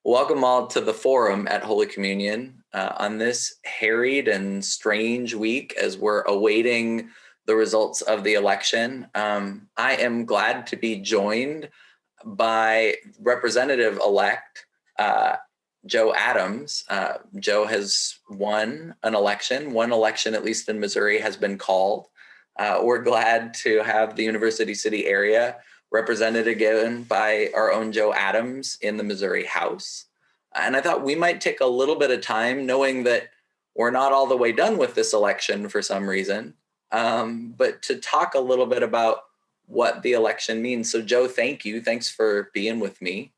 Welcome all to the forum at Holy Communion on this harried and strange week as we're awaiting the results of the election. I am glad to be joined by Representative-elect Joe Adams. Joe has won an election. One election, at least in Missouri, has been called. We're glad to have the University City area represented again by our own Joe Adams in the Missouri House. And I thought we might take a little bit of time, knowing that we're not all the way done with this election for some reason, but to talk a little bit about what the election means. So Joe, thank you. Thanks for being with me.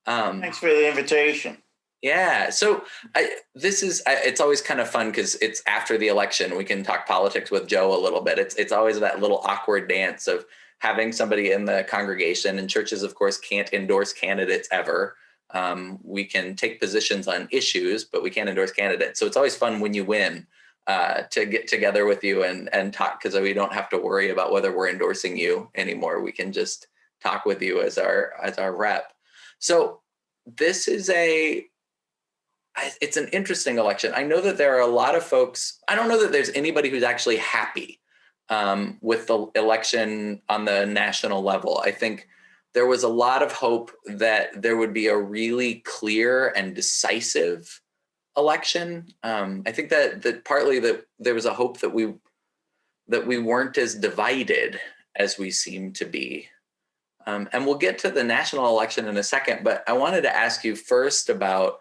Thanks for the invitation. Yeah, so it's always kind of fun because it's after the election. We can talk politics with Joe a little bit. It's always that little awkward dance of having somebody in the congregation, and churches, of course, can't endorse candidates ever. We can take positions on issues, but we can't endorse candidates. So it's always fun when you win to get together with you and talk, because we don't have to worry about whether we're endorsing you anymore. We can just talk with you as our rep. So this is it's an interesting election. I know that there are a lot of folks. I don't know that there's anybody who's actually happy with the election on the national level. I think there was a lot of hope that there would be a really clear and decisive election. I think that partly that there was a hope that we weren't as divided as we seem to be. And we'll get to the national election in a second, but I wanted to ask you first about,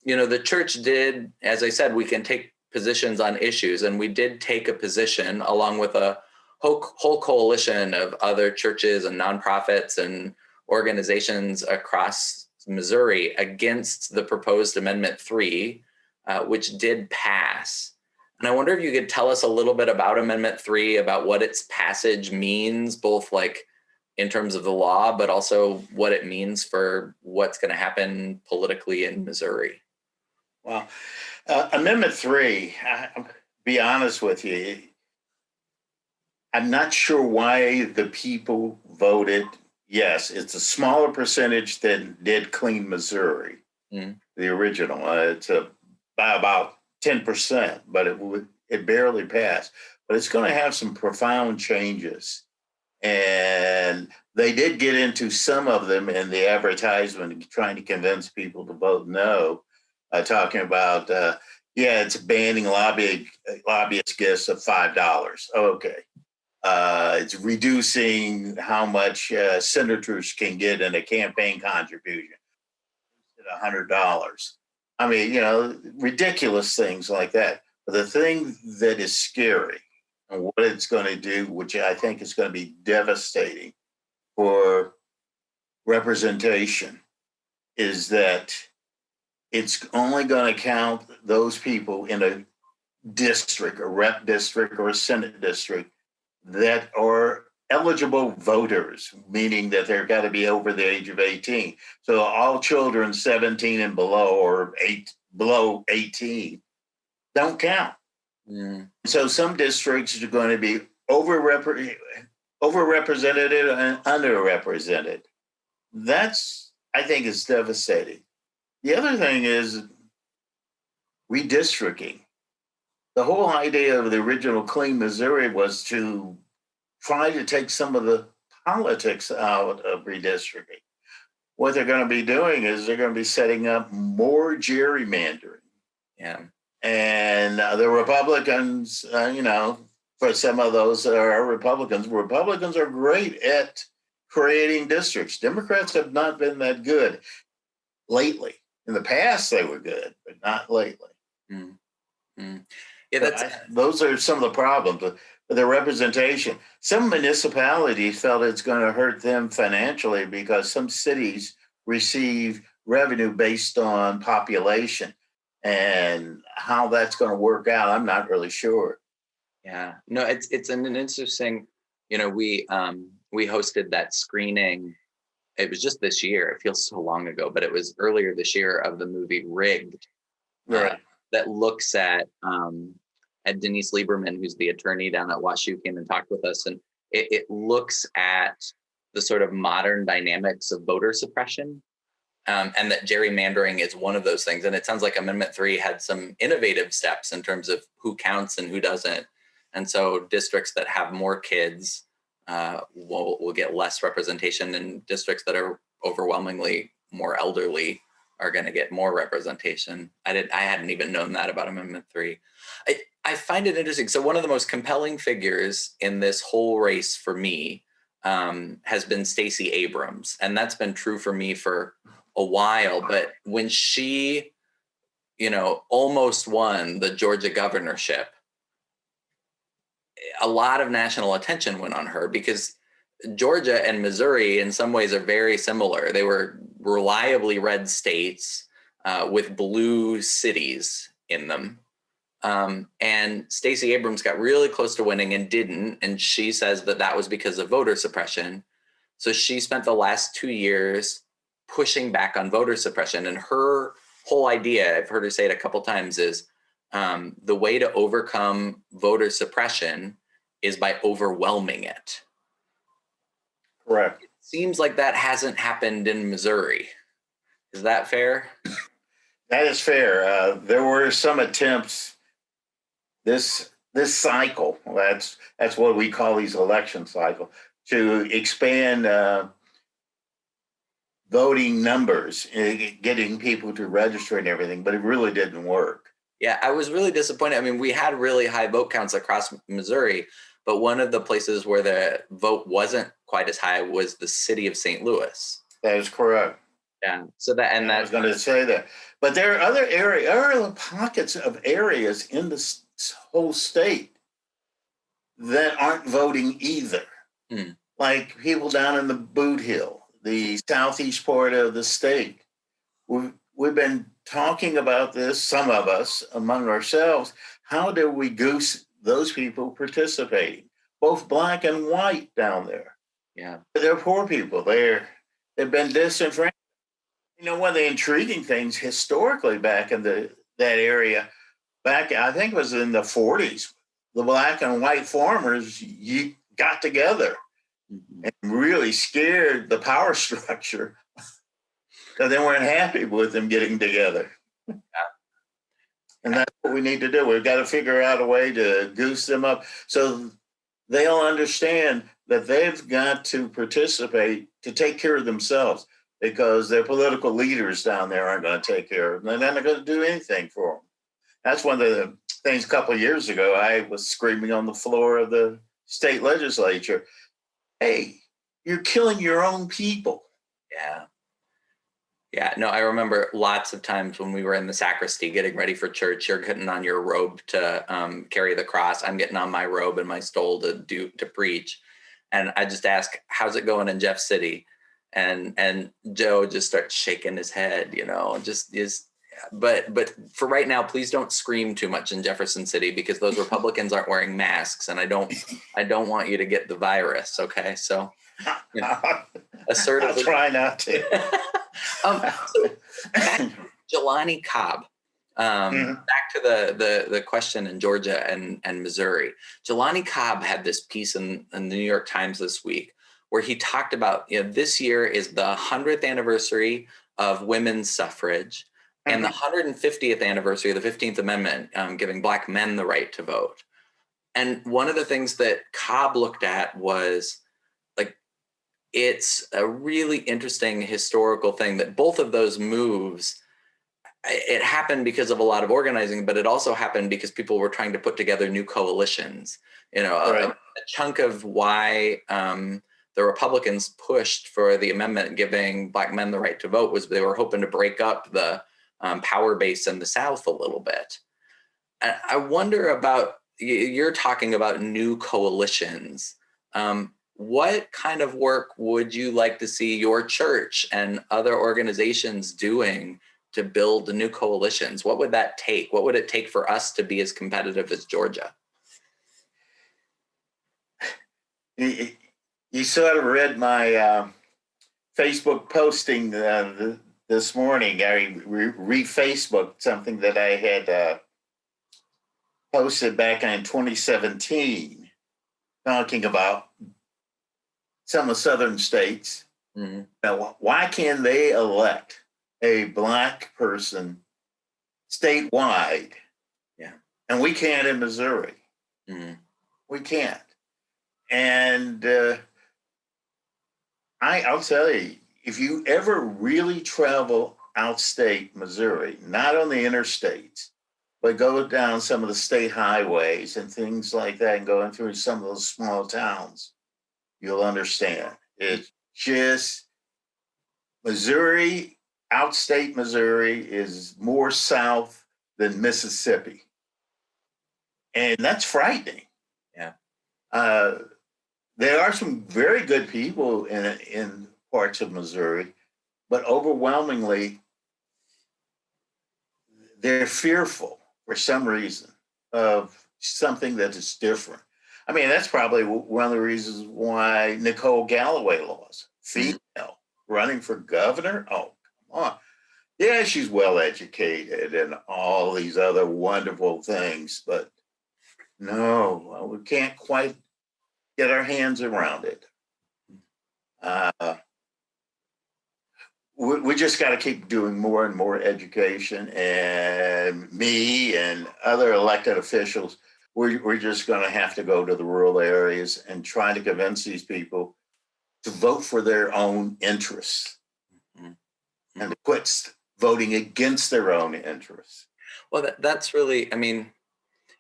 the church did, as I said, we can take positions on issues, and we did take a position along with a whole coalition of other churches and nonprofits and organizations across Missouri against the proposed Amendment 3, which did pass. And I wonder if you could tell us a little bit about Amendment 3, about what its passage means, both like in terms of the law, but also what it means for what's going to happen politically in Missouri. Well, Amendment 3, I'll be honest with you, I'm not sure why the people voted yes. It's a smaller percentage than did Clean Missouri, the original. It's by about 10%, but it barely passed. But it's going to have some profound changes. And they did get into some of them in the advertisement, trying to convince people to vote no, talking about, it's banning lobbyist gifts of $5. Okay. It's reducing how much senators can get in a campaign contribution at $100. I mean, ridiculous things like that. But the thing that is scary and what it's going to do, which I think is going to be devastating for representation, is that it's only going to count those people in a district, a rep district or a Senate district, that are eligible voters, meaning that they've got to be over the age of 18. So all children 17 and below, or below 18, don't count. So some districts are going to be overrepresented and underrepresented. That's, I think, is devastating. The other thing is redistricting. The whole idea of the original Clean Missouri was to try to take some of the politics out of redistricting. What they're going to be doing is they're going to be setting up more gerrymandering. Yeah. And the Republicans, for some of those are Republicans are great at creating districts. Democrats have not been that good lately. In the past, they were good, but not lately. Yeah, those are some of the problems with the representation. Some municipalities felt it's going to hurt them financially because some cities receive revenue based on population, and how that's going to work out, I'm not really sure. Yeah, no, it's an interesting. We hosted that screening. It was just this year. It feels so long ago, but it was earlier this year, of the movie Rigged, right? That looks at Denise Lieberman, who's the attorney down at WashU, came and talked with us, and it looks at the sort of modern dynamics of voter suppression and that gerrymandering is one of those things. And it sounds like Amendment 3 had some innovative steps in terms of who counts and who doesn't. And so districts that have more kids will get less representation, and districts that are overwhelmingly more elderly are going to get more representation. I hadn't even known that about Amendment 3. I find it interesting. So one of the most compelling figures in this whole race for me has been Stacy Abrams. And that's been true for me for a while. But when she, almost won the Georgia governorship, a lot of national attention went on her because Georgia and Missouri in some ways are very similar. They were reliably red states with blue cities in them. And Stacy Abrams got really close to winning and didn't. And she says that was because of voter suppression. So she spent the last 2 years pushing back on voter suppression. And her whole idea, I've heard her say it a couple times, is the way to overcome voter suppression is by overwhelming it. Correct. It seems like that hasn't happened in Missouri. Is that fair? That is fair. There were some attempts this cycle, that's what we call these election cycle, to expand voting numbers, getting people to register and everything, but it really didn't work. Yeah, I was really disappointed. I mean, we had really high vote counts across Missouri, but one of the places where the vote wasn't quite as high was the city of St. Louis. That is correct. Yeah. So I was going to say that, but there are other pockets of areas in this whole state that aren't voting either. Like people down in the Boot Hill, the southeast part of the state. We've been talking about this, some of us among ourselves. How do we goose those people participating, both black and white down there? Yeah, they're poor people. They've been disenfranchised. One of the intriguing things historically back in that area, back I think it was in the 40s, the black and white farmers got together and really scared the power structure. So they weren't happy with them getting together. Yeah. And that's what we need to do. We've got to figure out a way to goose them up so they'll understand that they've got to participate to take care of themselves, because their political leaders down there aren't going to take care of them. They're not going to do anything for them. That's one of the things a couple of years ago, I was screaming on the floor of the state legislature, hey, you're killing your own people. Yeah. Yeah, no, I remember lots of times when we were in the sacristy getting ready for church, you're getting on your robe to carry the cross. I'm getting on my robe and my stole to preach. And I just ask, how's it going in Jeff City? And Joe just starts shaking his head, but for right now, please don't scream too much in Jefferson City, because those Republicans aren't wearing masks, and I don't want you to get the virus. Okay. So assertively. I'll try not to. So Jelani Cobb, back to the question in Georgia and Missouri. Jelani Cobb had this piece in the New York Times this week where he talked about, this year is the 100th anniversary of women's suffrage and the 150th anniversary of the 15th Amendment, giving Black men the right to vote. And one of the things that Cobb looked at was, it's a really interesting historical thing that both of those moves, it happened because of a lot of organizing, but it also happened because people were trying to put together new coalitions. Right. A chunk of why the Republicans pushed for the amendment giving Black men the right to vote was they were hoping to break up the power base in the South a little bit. And I wonder about, you're talking about new coalitions. What kind of work would you like to see your church and other organizations doing to build new coalitions? What would that take? What would it take for us to be as competitive as Georgia? You sort of read my Facebook posting this morning. I re-Facebooked something that I had posted back in 2017, talking about some of the southern states. Now, why can't they elect a Black person statewide. Yeah. And we can't in Missouri. Mm-hmm. We can't. And I'll tell you, if you ever really travel outstate Missouri, not on the interstates, but go down some of the state highways and things like that and going through some of those small towns, you'll understand. It's just Missouri, outstate Missouri is more south than Mississippi. And that's frightening. Yeah. There are some very good people in parts of Missouri, but overwhelmingly, they're fearful for some reason of something that is different. I mean, that's probably one of the reasons why Nicole Galloway lost. Female running for governor? Oh, come on. Yeah, she's well educated and all these other wonderful things, but no, we can't quite get our hands around it. We just got to keep doing more and more education, and me and other elected officials, we're just going to have to go to the rural areas and try to convince these people to vote for their own interests and to quit voting against their own interests. Well, that's really, I mean,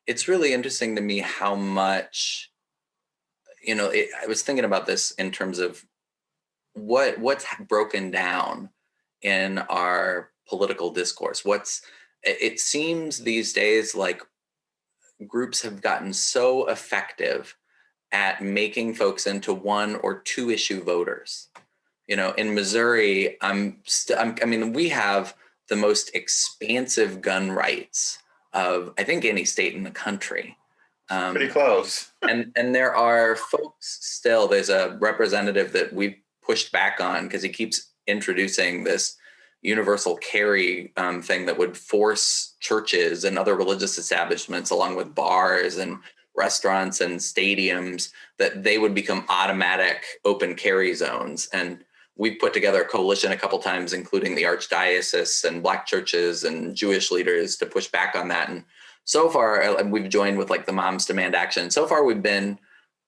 it's really interesting to me how much, I was thinking about this in terms of what's broken down in our political discourse. It seems these days like groups have gotten so effective at making folks into one or two issue voters. In Missouri, we have the most expansive gun rights of, I think, any state in the country. Pretty close. and there are folks still, there's a representative that we've pushed back on because he keeps introducing this universal carry thing that would force churches and other religious establishments, along with bars and restaurants and stadiums, that they would become automatic open carry zones. And we've put together a coalition a couple times, including the Archdiocese and Black churches and Jewish leaders, to push back on that. And so far, we've joined with like the Moms Demand Action. So far, we've been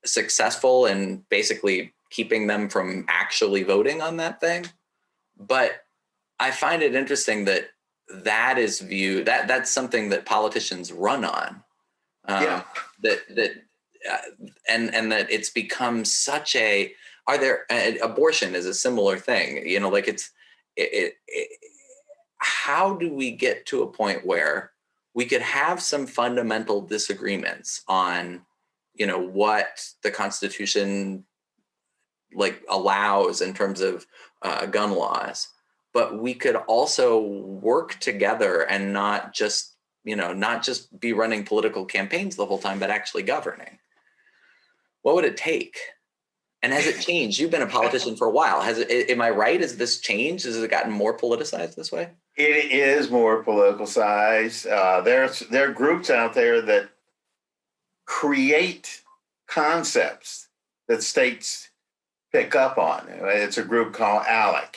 successful in basically keeping them from actually voting on that thing. But I find it interesting that is viewed, that's something that politicians run on. And that it's become such a, abortion is a similar thing, how do we get to a point where we could have some fundamental disagreements on, what the Constitution allows in terms of gun laws, but we could also work together and not just be running political campaigns the whole time, but actually governing? What would it take? And has it changed? You've been a politician for a while. Am I right? Has this changed? Has it gotten more politicized this way? It is more politicized. There are groups out there that create concepts that states pick up on. It's a group called ALEC.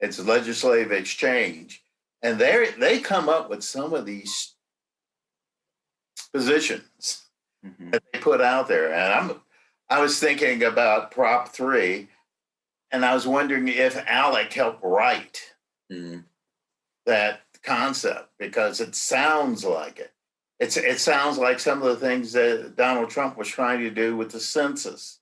It's Legislative Exchange. And they come up with some of these positions that they put out there. And I was thinking about Prop 3, and I was wondering if ALEC helped write that concept, because it sounds like it. It sounds like some of the things that Donald Trump was trying to do with the census,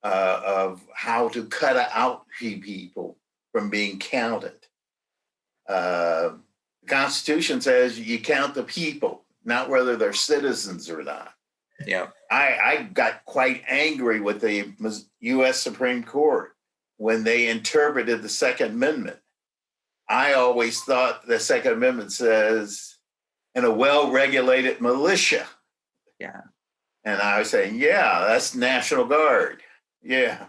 of how to cut out people from being counted. The Constitution says you count the people, not whether they're citizens or not. Yeah, I got quite angry with the U.S. Supreme Court when they interpreted the Second Amendment. I always thought the Second Amendment says, in a well-regulated militia. Yeah. And I was saying, yeah, that's National Guard. Yeah.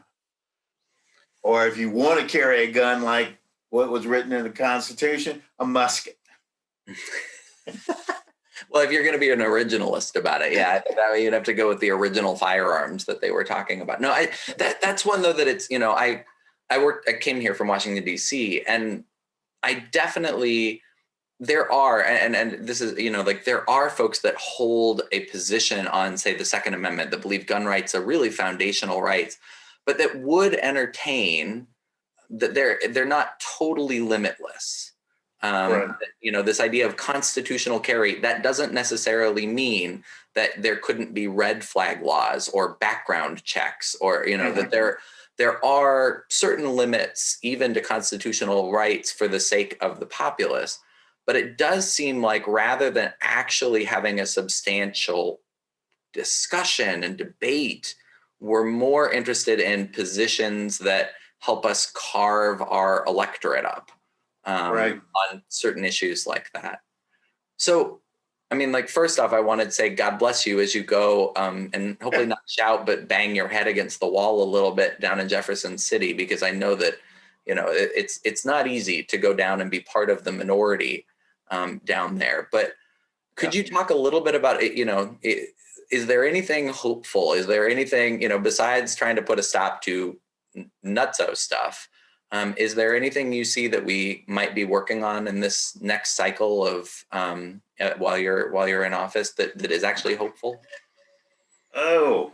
Or if you want to carry a gun like what was written in the Constitution, a musket. Well, if you're going to be an originalist about it, yeah, you'd have to go with the original firearms that they were talking about. No, that's one though that it's, I came here from Washington, D.C., and I definitely, there are, and this is, like there are folks that hold a position on, say, the Second Amendment that believe gun rights are really foundational rights, but that would entertain that they're not totally limitless. Right. This idea of constitutional carry, that doesn't necessarily mean that there couldn't be red flag laws or background checks, or that there are certain limits even to constitutional rights for the sake of the populace. But it does seem like rather than actually having a substantial discussion and debate, we're more interested in positions that help us carve our electorate up Right. on certain issues like that. So, I mean, like, first off, I wanted to say God bless you as you go, and hopefully not shout, but bang your head against the wall a little bit down in Jefferson City, because I know that, it's not easy to go down and be part of the minority down there. But could you talk a little bit about it? Is there anything hopeful? Is there anything, besides trying to put a stop to nutso stuff? Is there anything you see that we might be working on in this next cycle of while you're in office that is actually hopeful? Oh,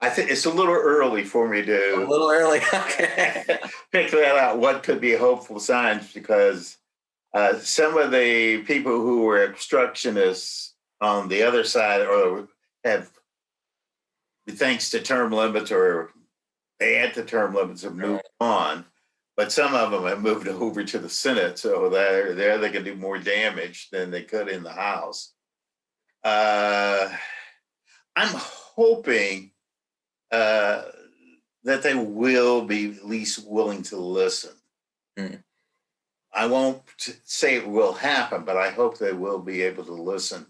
I think it's a little early for me A to little early. Okay. pick that out. What could be hopeful signs? Because some of the people who were obstructionists on the other side, or have, thanks to term limits, or they had the term limits, have moved on. But some of them have moved over to the Senate, so there they can do more damage than they could in the House. I'm hoping that they will be at least willing to listen. Mm. I won't say it will happen, but I hope they will be able to listen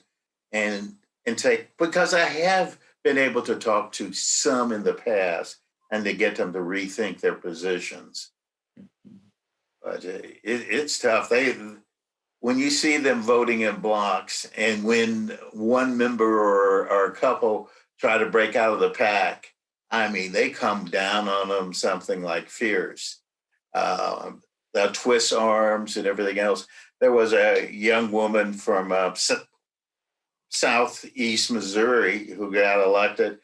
and take, because I have been able to talk to some in the past and to get them to rethink their positions. But it's tough. When you see them voting in blocks, and when one member or a couple try to break out of the pack, I mean, they come down on them something like fierce. They'll twist arms and everything else. There was a young woman from southeast Missouri who got elected,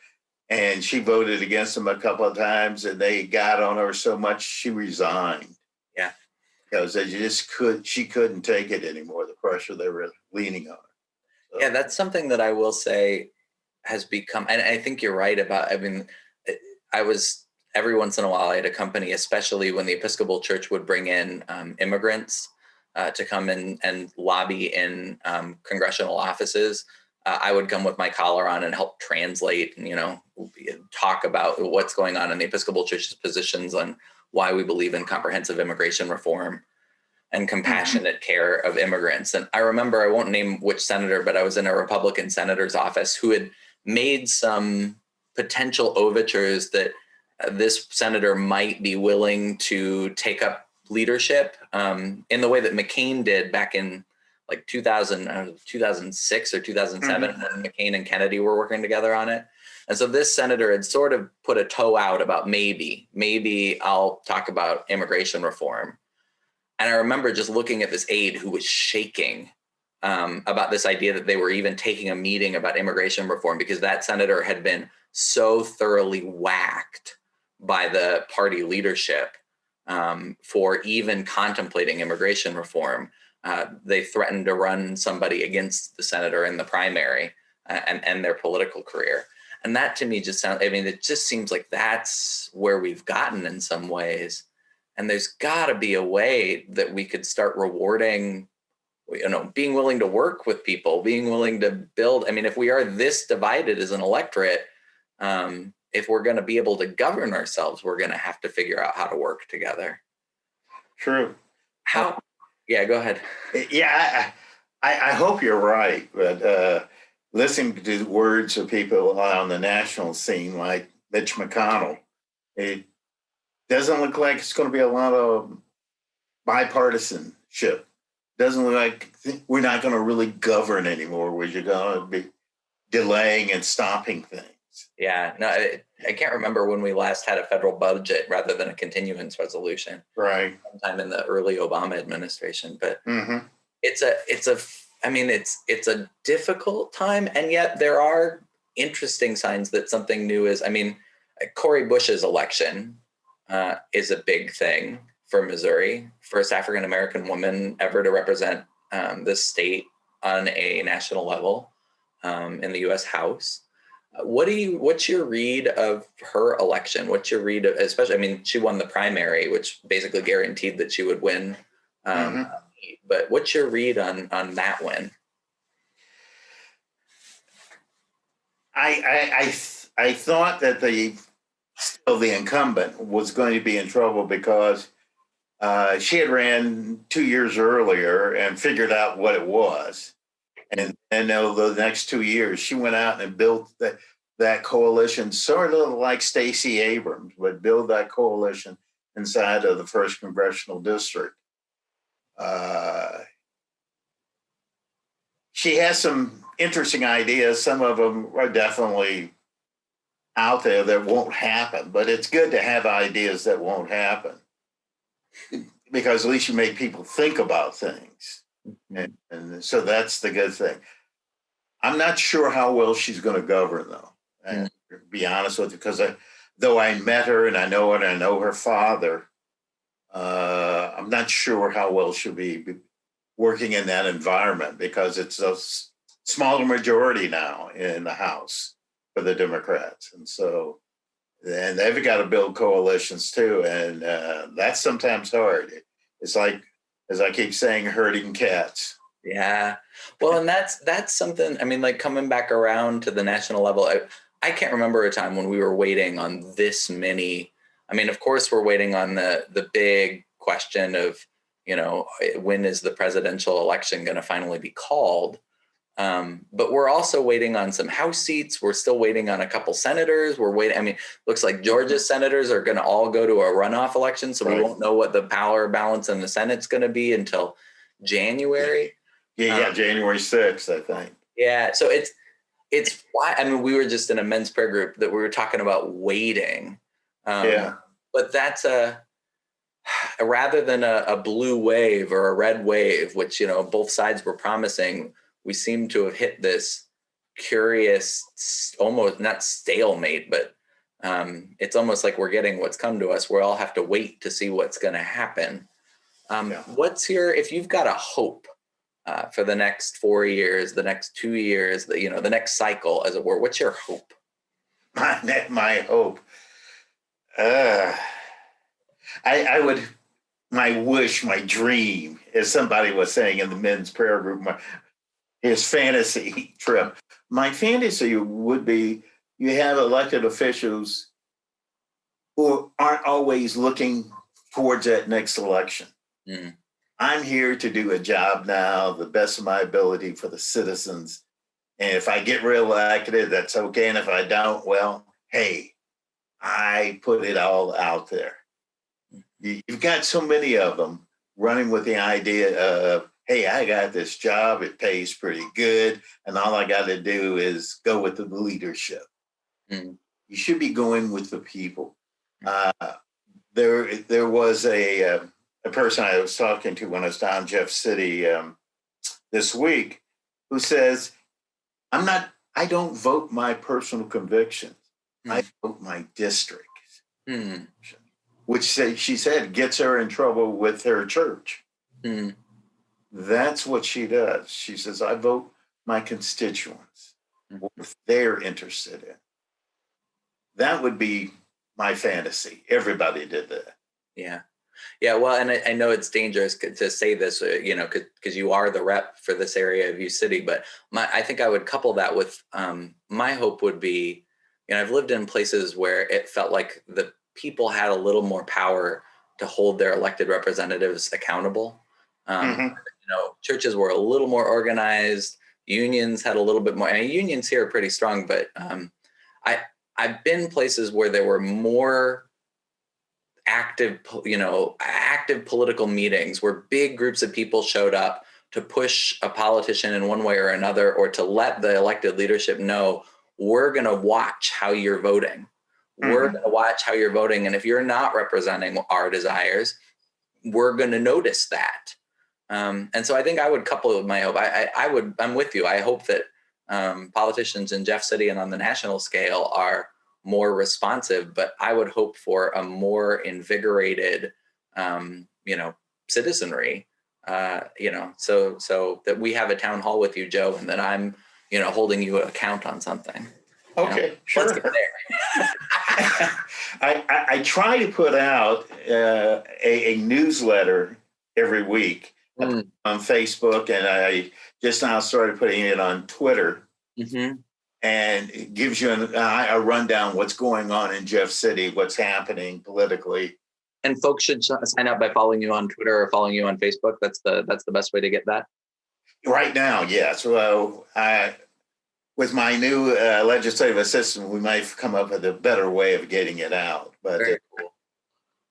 and she voted against them a couple of times, and they got on her so much she resigned. Yeah. Because she couldn't take it anymore, the pressure they were leaning on her. So. Yeah, that's something that I will say has become, and I think you're right about, I mean, I was, every once in a while I had a company, especially when the Episcopal Church would bring in immigrants to come in and lobby in congressional offices. I would come with my collar on and help translate and, talk about what's going on in the Episcopal Church's positions on why we believe in comprehensive immigration reform and compassionate care of immigrants. And I remember, I won't name which senator, but I was in a Republican senator's office who had made some potential overtures that this senator might be willing to take up leadership in the way that McCain did back in like 2006 or 2007, when McCain and Kennedy were working together on it. And so this senator had sort of put a toe out about maybe I'll talk about immigration reform. And I remember just looking at this aide who was shaking about this idea that they were even taking a meeting about immigration reform, because that senator had been so thoroughly whacked by the party leadership for even contemplating immigration reform. They threatened to run somebody against the senator in the primary and end their political career. And that to me just sounds, I mean, it just seems like that's where we've gotten in some ways. And there's got to be a way that we could start rewarding, being willing to work with people, being willing to build. I mean, if we are this divided as an electorate, if we're going to be able to govern ourselves, we're going to have to figure out how to work together. True. Yeah, go ahead. Yeah, I hope you're right, but listening to the words of people on the national scene like Mitch McConnell, it doesn't look like it's going to be a lot of bipartisanship. Doesn't look like we're not going to really govern anymore. We're just going to be delaying and stopping things. Yeah, no, I can't remember when we last had a federal budget rather than a continuance resolution. Right. Sometime in the early Obama administration, but Mm-hmm. I mean, it's a difficult time, and yet there are interesting signs that something new is. I mean, Cori Bush's election is a big thing for Missouri, first African American woman ever to represent the state on a national level in the U.S. House. What's your read of her election? What's your read of, especially, I mean, she won the primary, which basically guaranteed that she would win. Mm-hmm. But what's your read on that win? I thought that the incumbent was going to be in trouble because she had ran 2 years earlier and figured out what it was. And over the next 2 years, she went out and built that coalition, sort of like Stacy Abrams, but build that coalition inside of the first congressional district. She has some interesting ideas. Some of them are definitely out there that won't happen, but it's good to have ideas that won't happen because at least you make people think about things. And so that's the good thing. I'm not sure how well she's going to govern, though. And to be honest with you, because though I met her and I know her and I know her father, I'm not sure how well she'll be working in that environment because it's a smaller majority now in the House for the Democrats. And so, and they've got to build coalitions too. And that's sometimes hard. It's like, as I keep saying, herding cats. Yeah. Well, and that's something, I mean, like coming back around to the national level, I can't remember a time when we were waiting on this many. I mean, of course, we're waiting on the big question of, you know, when is the presidential election going to finally be called? But we're also waiting on some House seats. We're still waiting on a couple senators. We're waiting. I mean, looks like Georgia's senators are going to all go to a runoff election. So we won't know what the power balance in the Senate's going to be until January. Yeah, January 6th, I think. Yeah. So it's why, I mean, we were just in a men's prayer group that we were talking about waiting. But that's rather than a blue wave or a red wave, which, you know, both sides were promising, we seem to have hit this curious, almost not stalemate, but it's almost like we're getting what's come to us. We all have to wait to see what's going to happen. If you've got a hope for the next 4 years, the next 2 years, the next cycle, as it were, what's your hope? My hope. My wish, my dream, as somebody was saying in the men's prayer group, his fantasy trip. My fantasy would be you have elected officials who aren't always looking towards that next election. Mm. I'm here to do a job now, the best of my ability for the citizens. And if I get reelected, that's okay. And if I don't, well, hey, I put it all out there. You've got so many of them running with the idea of, hey, I got this job, it pays pretty good, and all I got to do is go with the leadership. Mm. You should be going with the people. There was a person I was talking to when I was down in Jeff City this week who says, I don't vote my personal convictions. I vote my district. Which she said gets her in trouble with her church. That's what she does. She says, I vote my constituents, what they're interested in. That would be my fantasy. Everybody did that. Yeah. Yeah. Well, and I know it's dangerous to say this, because you are the rep for this area of View City, but I think I would couple that with my hope would be, I've lived in places where it felt like the people had a little more power to hold their elected representatives accountable. Churches were a little more organized. Unions had a little bit more. Unions here are pretty strong, but I've been places where there were more active political meetings where big groups of people showed up to push a politician in one way or another, or to let the elected leadership know we're going to watch how you're voting. We're going to watch how you're voting. And if you're not representing our desires, we're going to notice that. And so I think I would couple it with my hope. I'm with you. I hope that politicians in Jeff City and on the national scale are more responsive, but I would hope for a more invigorated, citizenry, so that we have a town hall with you, Joe, and that I'm, holding you account on something. Okay, sure. Let's get there. I try to put out a newsletter every week on Facebook, and I just now started putting it on Twitter. Mm-hmm. And it gives you a rundown what's going on in Jeff City, what's happening politically. And folks should sign up by following you on Twitter or following you on Facebook. That's the best way to get that. Right now, yes. Well, with my new legislative assistant, we might come up with a better way of getting it out. But very cool.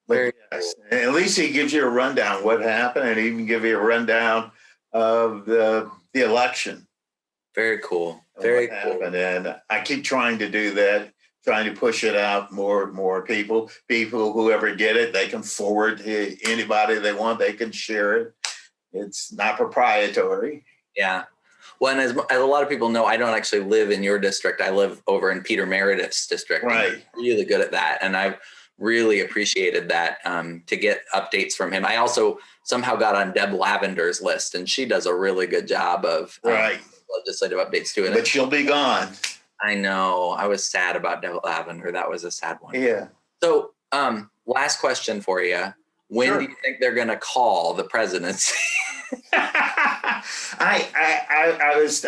Very yes. Cool. At least he gives you a rundown what happened, and even give you a rundown of the election. Very cool. Very cool. And I keep trying to do that, trying to push it out more people. People who ever get it, they can forward to anybody they want. They can share it. It's not proprietary. Yeah. Well, and as a lot of people know, I don't actually live in your district. I live over in Peter Meredith's district. Right. I'm really good at that. And I've really appreciated that, to get updates from him. I also somehow got on Deb Lavender's list, and she does a really good job of legislative updates too. But she'll be gone. I know. I was sad about Deb Lavender. That was a sad one. Yeah. So, last question for you. When do you think they're going to call the presidency? I was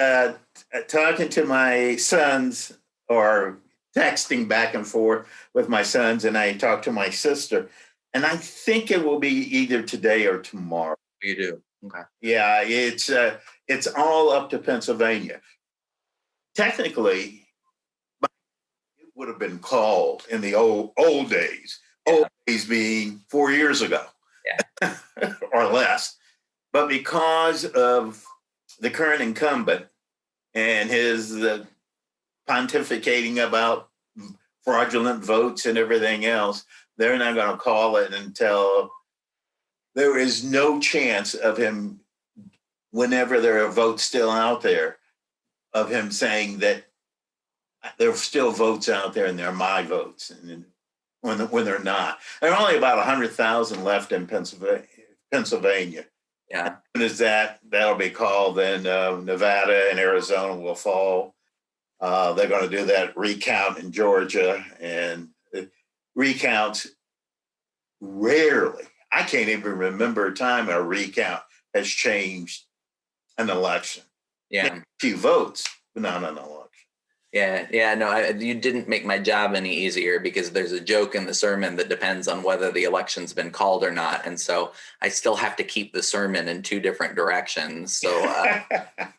talking to my sons, or texting back and forth with my sons, and I talked to my sister, and I think it will be either today or tomorrow. You do? Okay. Yeah, it's all up to Pennsylvania. Technically, it would have been called in the old days. Yeah. Old days being 4 years ago, or less. But because of the current incumbent and his pontificating about fraudulent votes and everything else, they're not going to call it until there is no chance of him, whenever there are votes still out there, of him saying that there are still votes out there and they're my votes. And when they're not. There are only about 100,000 left in Pennsylvania. Yeah. As soon as that'll be called, then Nevada and Arizona will fall. They're going to do that recount in Georgia, and recounts rarely. I can't even remember a time a recount has changed an election. Yeah. A few votes, but not an election. Yeah. No, you didn't make my job any easier, because there's a joke in the sermon that depends on whether the election's been called or not. And so I still have to keep the sermon in two different directions. So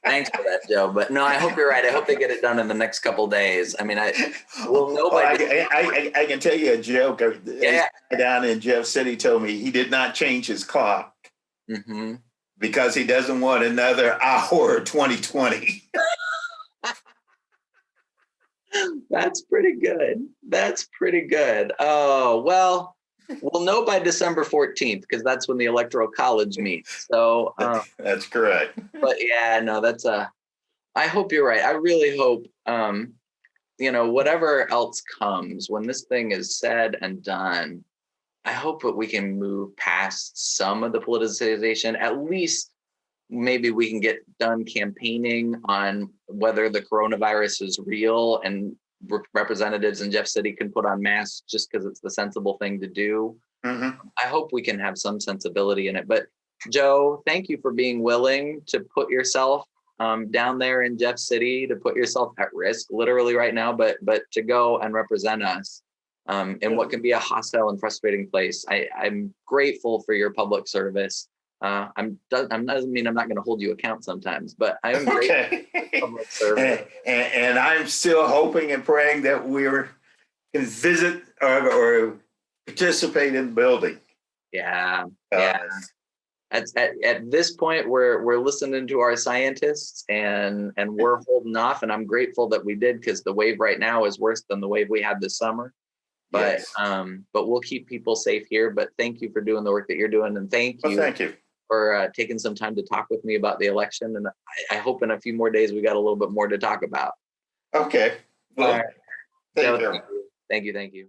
thanks for that, Joe. But no, I hope you're right. I hope they get it done in the next couple of days. I mean, I can tell you a joke. Yeah. Down in Jeff City told me he did not change his clock because he doesn't want another hour 2020. That's pretty good. Oh, well, we'll know by December 14th, because that's when the Electoral College meets. So that's correct. But yeah, no, I hope you're right. I really hope, whatever else comes, when this thing is said and done, I hope that we can move past some of the politicization. At least maybe we can get done campaigning on whether the coronavirus is real, and representatives in Jeff City can put on masks just because it's the sensible thing to do. I hope we can have some sensibility in it. But Joe, thank you for being willing to put yourself down there in Jeff City, to put yourself at risk literally right now, but to go and represent us in what can be a hostile and frustrating place. I'm grateful for your public service. Doesn't mean I'm not going to hold you account sometimes, but I am grateful for public service. And I'm still hoping and praying that we can visit or participate in building. Yeah. at this point, we're listening to our scientists and we're holding off. And I'm grateful that we did, because the wave right now is worse than the wave we had this summer. But Yes. but we'll keep people safe here. But thank you for doing the work that you're doing, and thank Well, you thank you. for taking some time to talk with me about the election. And I hope in a few more days we got a little bit more to talk about. Okay. All Well, right. thank So, you. thank you. Thank you.